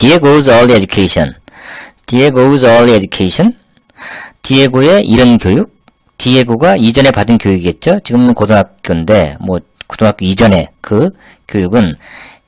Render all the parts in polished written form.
Diego's early education. Diego's early education. 디에고의 이른 교육. 디에고가 이전에 받은 교육이겠죠? 지금은 고등학교인데, 뭐, 고등학교 이전에 그 교육은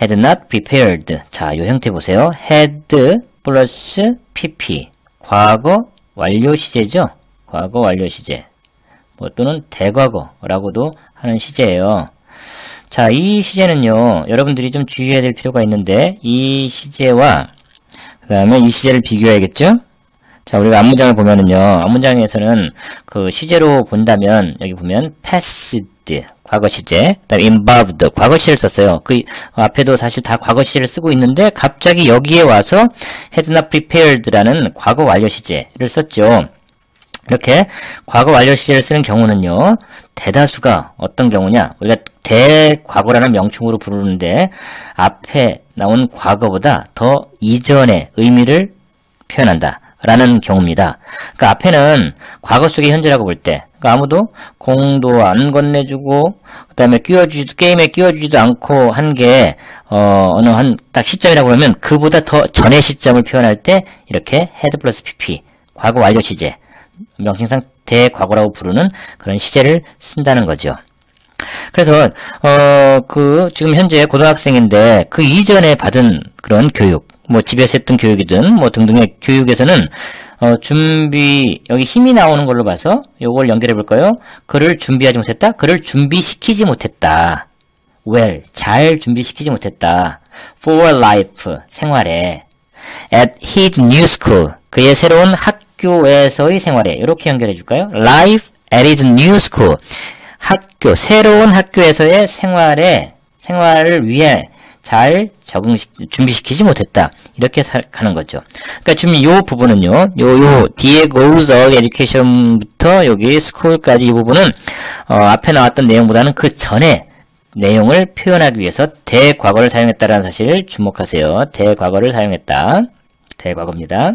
had not prepared. 자, 요 형태 보세요. had 플러스 pp. 과거 완료 시제죠? 과거 완료 시제. 뭐, 또는 대과거라고도 하는 시제예요. 자, 이 시제는요, 여러분들이 좀 주의해야 될 필요가 있는데, 이 시제와, 그 다음에 이 시제를 비교해야겠죠? 자, 우리가 앞문장을 보면은요, 앞문장에서는 그 시제로 본다면, 여기 보면, passed, 과거 시제, 그 다음에 involved, 과거 시제를 썼어요. 그 앞에도 사실 다 과거 시제를 쓰고 있는데, 갑자기 여기에 와서 had not prepared라는 과거 완료 시제를 썼죠. 이렇게 과거 완료 시제를 쓰는 경우는요, 대다수가 어떤 경우냐, 우리가 대과거라는 명칭으로 부르는데, 앞에 나온 과거보다 더 이전의 의미를 표현한다 라는 경우입니다. 그러니까 앞에는 과거 속의 현재라고 볼 때, 그러니까 아무도 공도 안 건네주고, 그 다음에 게임에 끼워주지도 않고 한 게, 어느 한 딱 시점이라고 그러면 그보다 더 전의 시점을 표현할 때, 이렇게 had 플러스 pp, 과거 완료 시제, 명칭상 대과거라고 부르는 그런 시제를 쓴다는 거죠. 그래서, 지금 현재 고등학생인데, 그 이전에 받은 그런 교육, 뭐 집에서 했던 교육이든 뭐 등등의 교육에서는 여기 힘이 나오는 걸로 봐서 요걸 연결해 볼까요? 그를 준비하지 못했다. 그를 준비시키지 못했다. well, 잘 준비시키지 못했다. for life, 생활에. at his new school, 그의 새로운 학교에서의 생활에. 이렇게 연결해 줄까요? life at his new school, 학교, 새로운 학교에서의 생활을 위해 잘 준비시키지 못했다. 이렇게 가는 거죠. 그러니까 지금 이 부분은요, Diego's early education부터 여기 school까지 이 부분은, 앞에 나왔던 내용보다는 그 전에 내용을 표현하기 위해서 대과거를 사용했다라는 사실을 주목하세요. 대과거를 사용했다. 대과거입니다.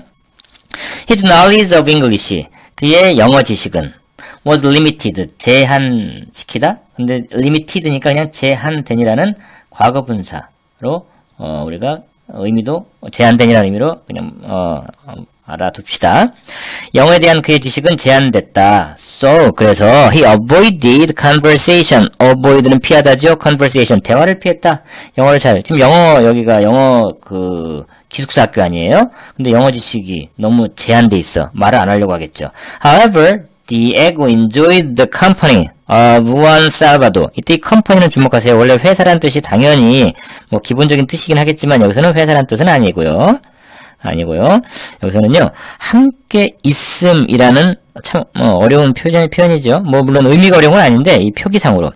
His knowledge of English, 그의 영어 지식은 was limited, 제한시키다. 근데 limited니까 그냥 제한된이라는 과거 분사로 우리가 의미도 제한된이라는 의미로 그냥 알아둡시다. 영어에 대한 그의 지식은 제한됐다. So, 그래서 he avoided conversation. avoid는 피하다죠. conversation, 대화를 피했다. 영어를 지금 여기가 영어 기숙사 학교 아니에요? 근데 영어 지식이 너무 제한돼 있어. 말을 안 하려고 하겠죠. However, Diego enjoyed the company of Juan Salvador. 이때 이 company는 주목하세요. 원래 회사란 뜻이 당연히 뭐 기본적인 뜻이긴 하겠지만 여기서는 회사란 뜻은 아니고요. 여기서는요, 함께 있음이라는 참 어려운 표현이죠. 뭐 물론 의미가 어려운 건 아닌데 이 표기상으로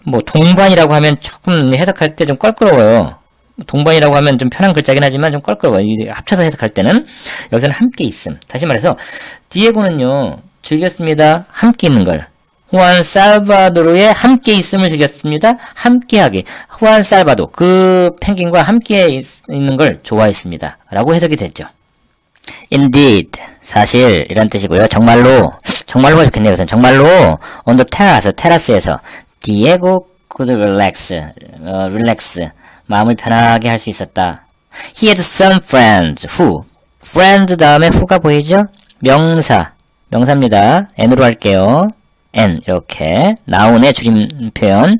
뭐 동반이라고 하면 조금 해석할 때 좀 껄끄러워요. 동반이라고 하면 좀 편한 글자긴 하지만 좀 껄끄러워요. 합쳐서 해석할 때는 여기서는 함께 있음. 다시 말해서 디에고는요, 즐겼습니다. 함께 있는 걸. 후안 살바도르의 함께 있음을 즐겼습니다. 함께하기. 후안 살바도, 그 펭귄과 함께 있는 걸 좋아했습니다. 라고 해석이 됐죠. Indeed, 사실 이란 뜻이고요. 정말로가 좋겠네요. 우선 정말로 on the terrace, 테라스에서 Diego could relax, 마음을 편하게 할 수 있었다. He had some friends who, friends 다음에 who가 보이죠? 명사입니다. n으로 할게요. n, 이렇게 나온의 줄임 표현.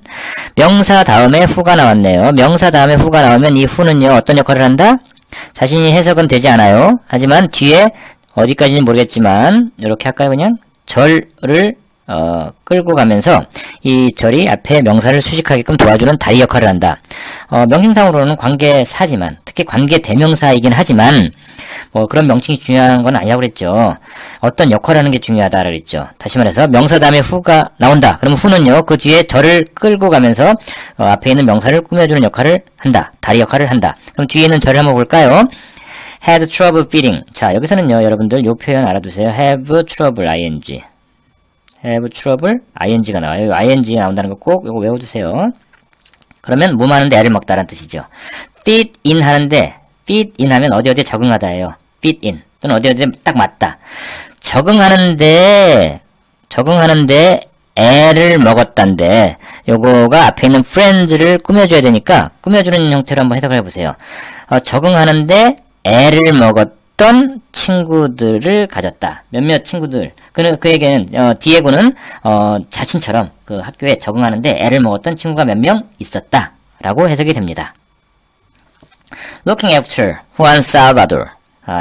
명사 다음에 who가 나왔네요. 명사 다음에 who가 나오면 이 who는요, 어떤 역할을 한다? 자신이 해석은 되지 않아요. 하지만 뒤에 어디까지는 모르겠지만 이렇게 할까요? 그냥 절을 끌고 가면서 이 절이 앞에 명사를 수식하게끔 도와주는 다리 역할을 한다. 명칭상으로는 관계사지만, 특히 관계대명사이긴 하지만 뭐 그런 명칭이 중요한 건 아니라고 그랬죠. 어떤 역할을 하는 게 중요하다라고 그랬죠. 다시 말해서 명사 다음에 who가 나온다. 그러면 who는요, 그 뒤에 절을 끌고 가면서 앞에 있는 명사를 꾸며주는 역할을 한다. 다리 역할을 한다. 그럼 뒤에 있는 절을 한번 볼까요? had trouble feeding. 자, 여기서는요, 여러분들 요 표현 알아두세요. have trouble, ing. have trouble, ing가 나와요. ing가 나온다는 거 꼭 이거 외워두세요. 그러면 몸 하는데 애를 먹다라는 뜻이죠. fit in 하는데, fit in 하면 어디에 적응하다예요. fit in. 또는 어디에 딱 맞다. 적응하는데 애를 먹었단데, 요거가 앞에 있는 friends를 꾸며줘야 되니까, 꾸며주는 형태로 한번 해석을 해보세요. 적응하는데 애를 먹었던 친구들을 가졌다. 몇몇 친구들. 그에게는 디에고는 자신처럼 그 학교에 적응하는데 애를 먹었던 친구가 몇 명 있었다. 라고 해석이 됩니다. Looking after Juan Salvador.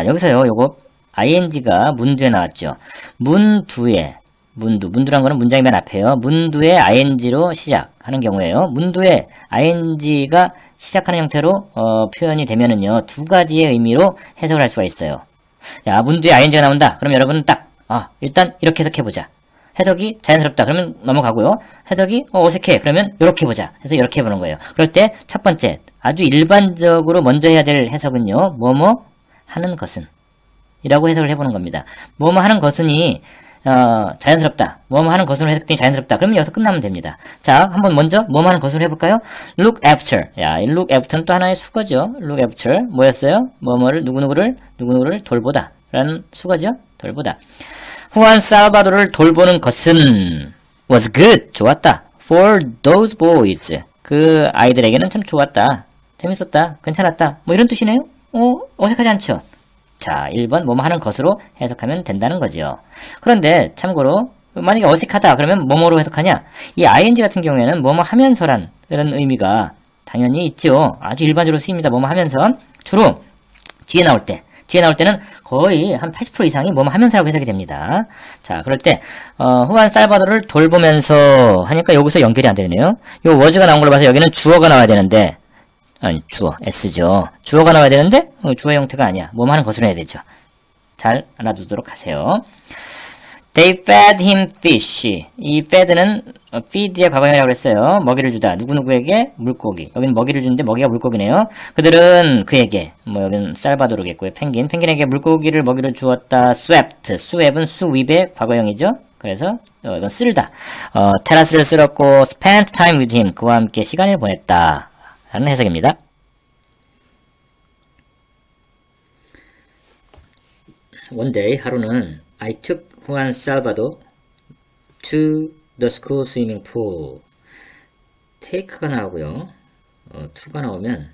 여기서요, 요거 ing가 문두에 나왔죠. 문두란 거는 문장이 맨 앞에요. 문두에 ing로 시작하는 경우에요. 문두에 ing가 시작하는 형태로 표현이 되면은요, 두 가지의 의미로 해석을 할 수가 있어요. 야, 문두에 ing가 나온다. 그럼 여러분은 일단 이렇게 해석해보자. 해석이 자연스럽다. 그러면 넘어가고요. 해석이 어색해. 그러면 이렇게 해보자. 해서 이렇게 해보는 거예요. 그럴 때 첫 번째, 아주 일반적으로 먼저 해야 될 해석은요, 뭐뭐 하는 것은 이라고 해석을 해보는 겁니다. 뭐뭐 하는 것은이 자연스럽다. 뭐뭐 하는 것으로 해석되니 자연스럽다. 그러면 여기서 끝나면 됩니다. 자, 한번 먼저 뭐뭐 하는 것으로 해볼까요? Look after. 야, 이 look after는 또 하나의 수거죠. Look after. 뭐였어요? 뭐뭐를, 누구누구를 돌보다. 라는 수거죠. 돌보다. 후안 살바도르를 돌보는 것은 was good. 좋았다. For those boys. 그 아이들에게는 참 좋았다. 재밌었다. 괜찮았다. 뭐 이런 뜻이네요? 어색하지 않죠? 자, 1번 뭐뭐 하는 것으로 해석하면 된다는 거죠. 그런데 참고로 만약에 어색하다 그러면 뭐뭐로 해석하냐? 이 ing 같은 경우에는 뭐뭐 하면서란 이런 의미가 당연히 있죠. 아주 일반적으로 쓰입니다. 뭐뭐 하면서 주로 뒤에 나올 때는 거의 한 80% 이상이 뭐뭐 하면서라고 해석이 됩니다. 자, 그럴 때 후안 살바도르를 돌보면서 하니까 여기서 연결이 안 되네요. 요 was가 나온 걸로 봐서 여기는 주어가 나와야 되는데 주어, s죠. 주어가 나와야 되는데 주어 형태가 아니야. 뭐뭐 하는 것으로 해야 되죠. 잘 알아두도록 하세요. They fed him fish. 이 fed는 feed의 과거형이라고 했어요. 먹이를 주다. 누구누구에게 물고기. 여기는 먹이를 주는데 먹이가 물고기네요. 그들은 그에게, 여기는 살바도르겠고요. 펭귄에게 물고기를 먹이를 주었다. swept. swep은 수입의 과거형이죠. 그래서 이건 쓸다. 테라스를 쓸었고 spent time with him. 그와 함께 시간을 보냈다. 라는 해석입니다. One day, 하루는 I took Juan Salvador to the school swimming pool. take가 나오고요. to가 나오면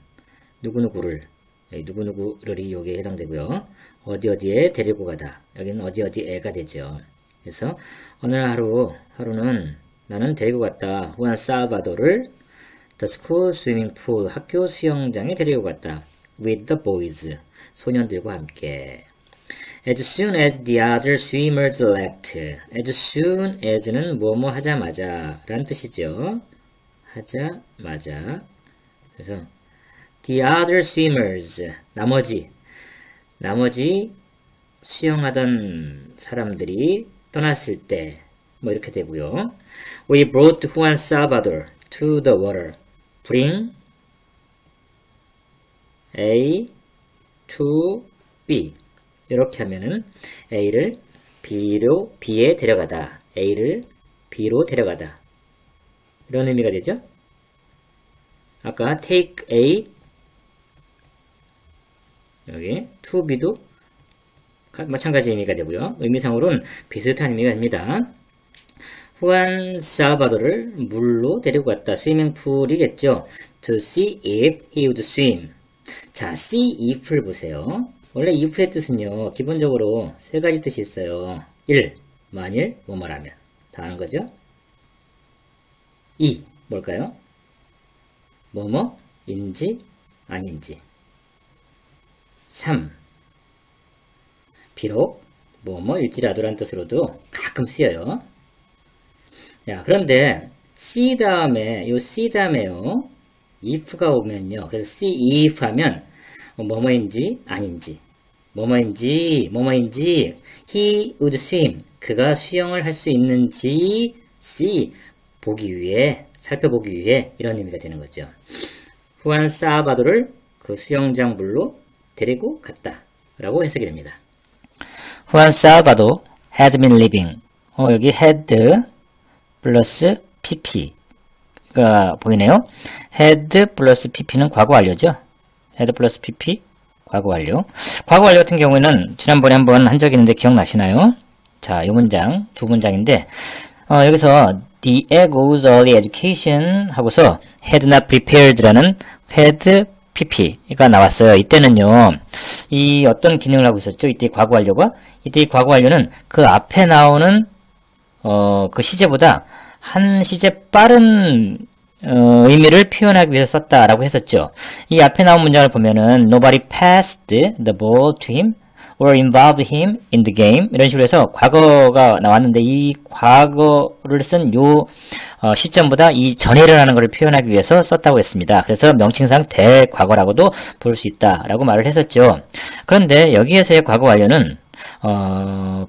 누구누구를 여기에 해당되고요. 어디에 데리고 가다. 여기는 어디에가 되죠. 그래서 어느 하루는 나는 데리고 갔다. Juan Salvador를 the school swimming pool, 학교 수영장에 데리고 갔다. with the boys, 소년들과 함께. As soon as the other swimmers left. As soon as는 뭐뭐 하자마자 라는 뜻이죠. 하자마자. 그래서 the other swimmers, 나머지 수영하던 사람들이 떠났을 때 이렇게 되고요. We brought Juan Salvador to the water. Bring A to B. 이렇게 하면은 A를 B에 데려가다. A를 B로 데려가다. 이런 의미가 되죠. 아까 take A 여기 to B도 마찬가지 의미가 되고요. 의미상으로는 비슷한 의미가 됩니다. 후안 살바도르를 물로 데리고 갔다. 스위밍풀이겠죠. To see if he would swim. 자, see if를 보세요. 원래 if의 뜻은요, 기본적으로 세 가지 뜻이 있어요. 1. 만일 뭐뭐라면. 다 아는 거죠? 2. 뭘까요? 뭐뭐인지 아닌지. 3. 비록 뭐뭐일지라도란 뜻으로도 가끔 쓰여요. 야, 그런데 C 다음에요. if가 오면요. 그래서 see if 하면 뭐뭐인지 아닌지. 뭐뭐인지 he would swim. 그가 수영을 할 수 있는지 살펴보기 위해 이런 의미가 되는 거죠. 후안 살바도르를 그 수영장 물로 데리고 갔다. 라고 해석이 됩니다. Juan Salvador had been living. 여기 had 플러스 pp가 보이네요. had 플러스 pp는 과거 완료죠. had 플러스 pp 과거 완료. 과거 완료 같은 경우에는 지난번에 한번 한 적이 있는데 기억나시나요? 자, 이 문장 두 문장인데 여기서 Diego's early education 하고서 had not prepared라는 had pp가 나왔어요. 이때는요, 이 어떤 기능을 하고 있었죠? 이때 과거 완료가? 이때 과거 완료는 그 앞에 나오는 그 시제보다 한 시제 빠른 의미를 표현하기 위해서 썼다라고 했었죠. 이 앞에 나온 문장을 보면은 nobody passed the ball to him or involved him in the game 이런 식으로 해서 과거가 나왔는데 이 과거를 쓴 요 시점보다 이 전에 일어나는 것을 표현하기 위해서 썼다고 했습니다. 그래서 명칭상 대과거라고도 볼 수 있다라고 말을 했었죠. 그런데 여기에서의 과거 완료는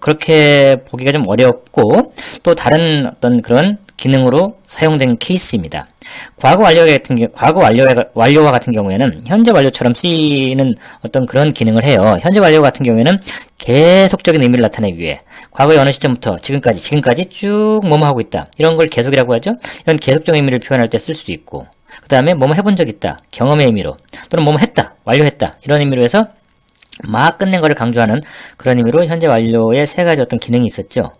그렇게 보기가 좀 어렵고 또 다른 어떤 그런 기능으로 사용된 케이스입니다. 과거 완료와 같은 경우에는 현재 완료처럼 쓰이는 어떤 그런 기능을 해요. 현재 완료 같은 경우에는 계속적인 의미를 나타내기 위해 과거의 어느 시점부터 지금까지 쭉 뭐뭐 하고 있다. 이런 걸 계속이라고 하죠. 이런 계속적인 의미를 표현할 때 쓸 수도 있고, 그 다음에 뭐뭐 해본 적 있다. 경험의 의미로, 또는 뭐뭐 했다. 완료했다. 이런 의미로 해서 막 끝낸 것을 강조하는 그런 의미로 현재 완료의 세 가지 어떤 기능이 있었죠.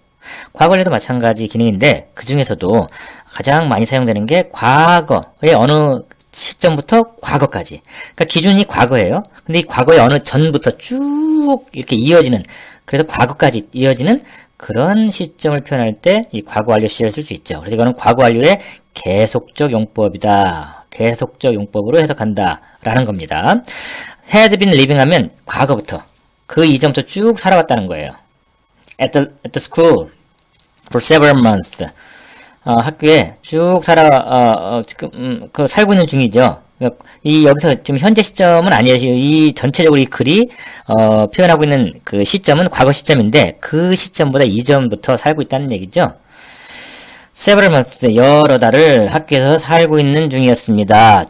과거 완료도 마찬가지 기능인데 그 중에서도 가장 많이 사용되는 게 과거의 어느 시점부터 과거까지. 그러니까 기준이 과거예요. 근데 이 과거의 어느 전부터 쭉 이렇게 이어지는, 그래서 과거까지 이어지는 그런 시점을 표현할 때 이 과거 완료 시제를 쓸 수 있죠. 그래서 이거는 과거 완료의 계속적 용법이다. 계속적 용법으로 해석한다. 라는 겁니다. had been living 하면 과거부터, 그 이전부터 쭉 살아왔다는 거예요. at the school for several months. 학교에 쭉 지금, 살고 있는 중이죠. 여기서 지금 현재 시점은 아니에요. 이 전체적으로 이 글이, 표현하고 있는 그 시점은 과거 시점인데, 그 시점보다 이전부터 살고 있다는 얘기죠. several months, 여러 달을 학교에서 살고 있는 중이었습니다.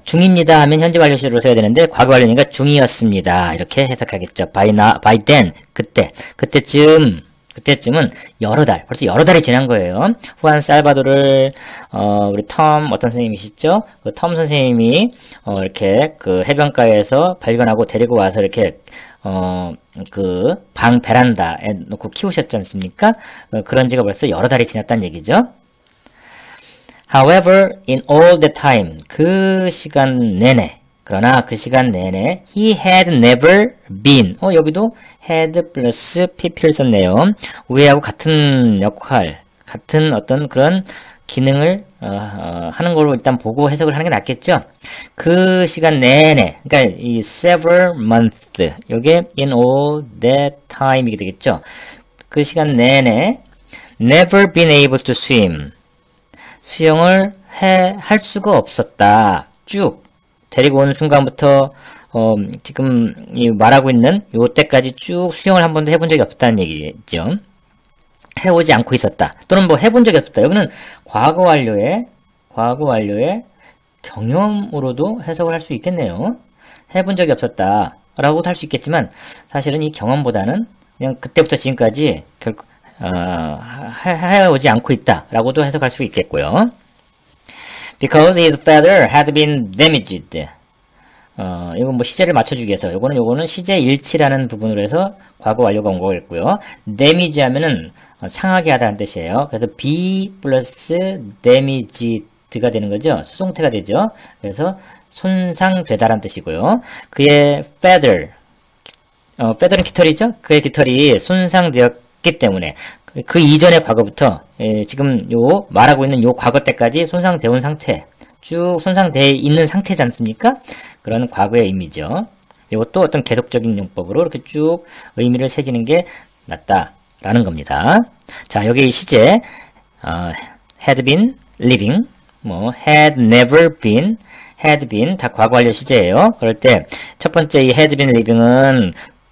중입니다 하면 현재 완료 시제로 써야 되는데, 과거 완료니까 중이었습니다. 이렇게 해석하겠죠. by then, 그때쯤은 벌써 여러 달이 지난 거예요. 후안 살바도르를, 우리 어떤 선생님이시죠? 그 텀 선생님이, 이렇게 그 해변가에서 발견하고 데리고 와서 이렇게, 그 베란다에 놓고 키우셨지 않습니까? 그런 지가 벌써 여러 달이 지났다는 얘기죠. However, in all the time, 그 시간 내내, he had never been. 여기도 had 플러스 pp를 썼네요. we하고 같은 역할, 같은 어떤 그런 기능을 하는 걸로 일단 보고 해석을 하는 게 낫겠죠. 그 시간 내내, 그러니까 이 several months, 요게 in all that time이게 되겠죠. 그 시간 내내 never been able to swim. 수영을 할 수가 없었다. 쭉 데리고 오는 순간부터 지금 말하고 있는 요때까지 쭉 수영을 한 번도 해본 적이 없다는 얘기죠. 해오지 않고 있었다. 또는 뭐 해본 적이 없었다. 여기는 과거 완료의 경험으로도 해석을 할 수 있겠네요. 해본 적이 없었다 라고도 할 수 있겠지만 사실은 이 경험보다는 그냥 그때부터 지금까지 해오지 않고 있다 라고도 해석할 수 있겠고요. Because his father had been damaged. 이건 뭐 시제를 맞춰주기 위해서, 요거는 시제 일치라는 부분으로 해서 과거 완료가 온 거겠고요. damage 하면은 상하게 하다는 뜻이에요. 그래서 be 플러스 damaged가 되는 거죠. 수동태가 되죠. 그래서 손상되다라는 뜻이고요. 그의 father는 깃털이죠. 그의 깃털이 손상되었기 때문에 그 이전의 과거부터 지금 말하고 있는 요 과거 때까지 손상되어 온 상태, 쭉 손상되어 있는 상태지 않습니까? 그런 과거의 의미죠. 이것도 어떤 계속적인 용법으로 이렇게 쭉 의미를 새기는 게 낫다라는 겁니다. 자, 여기 시제 had been living, had never been, had been 다 과거 완료 시제예요. 그럴 때 첫 번째 이 had been living은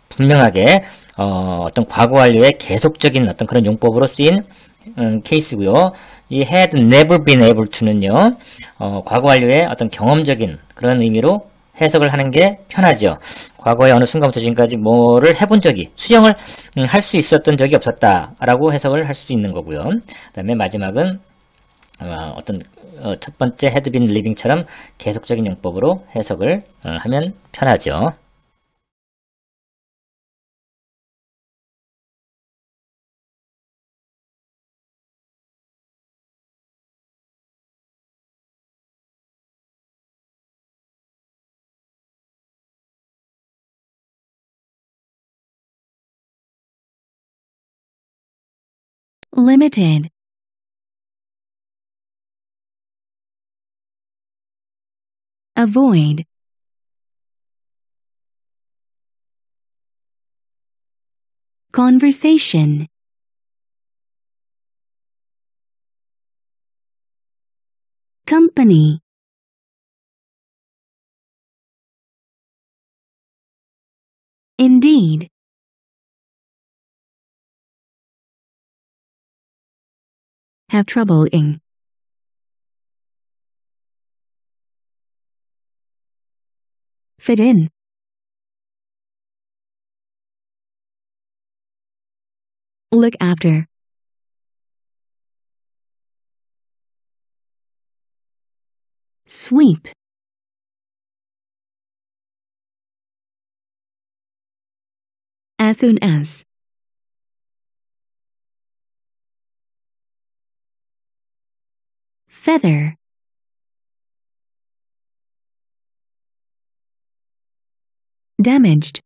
분명하게 어떤 과거 완료의 계속적인 어떤 그런 용법으로 쓰인 케이스고요. 이 had never been able to는요, 과거 완료의 어떤 경험적인 그런 의미로 해석을 하는 게 편하죠. 과거의 어느 순간부터 지금까지 수영을 할 수 있었던 적이 없었다라고 해석을 할 수 있는 거고요. 그 다음에 마지막은 첫 번째 had been living처럼 계속적인 용법으로 해석을 하면 편하죠. limited, avoid, conversation, company, indeed, have trouble in, fit in, look after, sweep, as soon as, feather, damaged,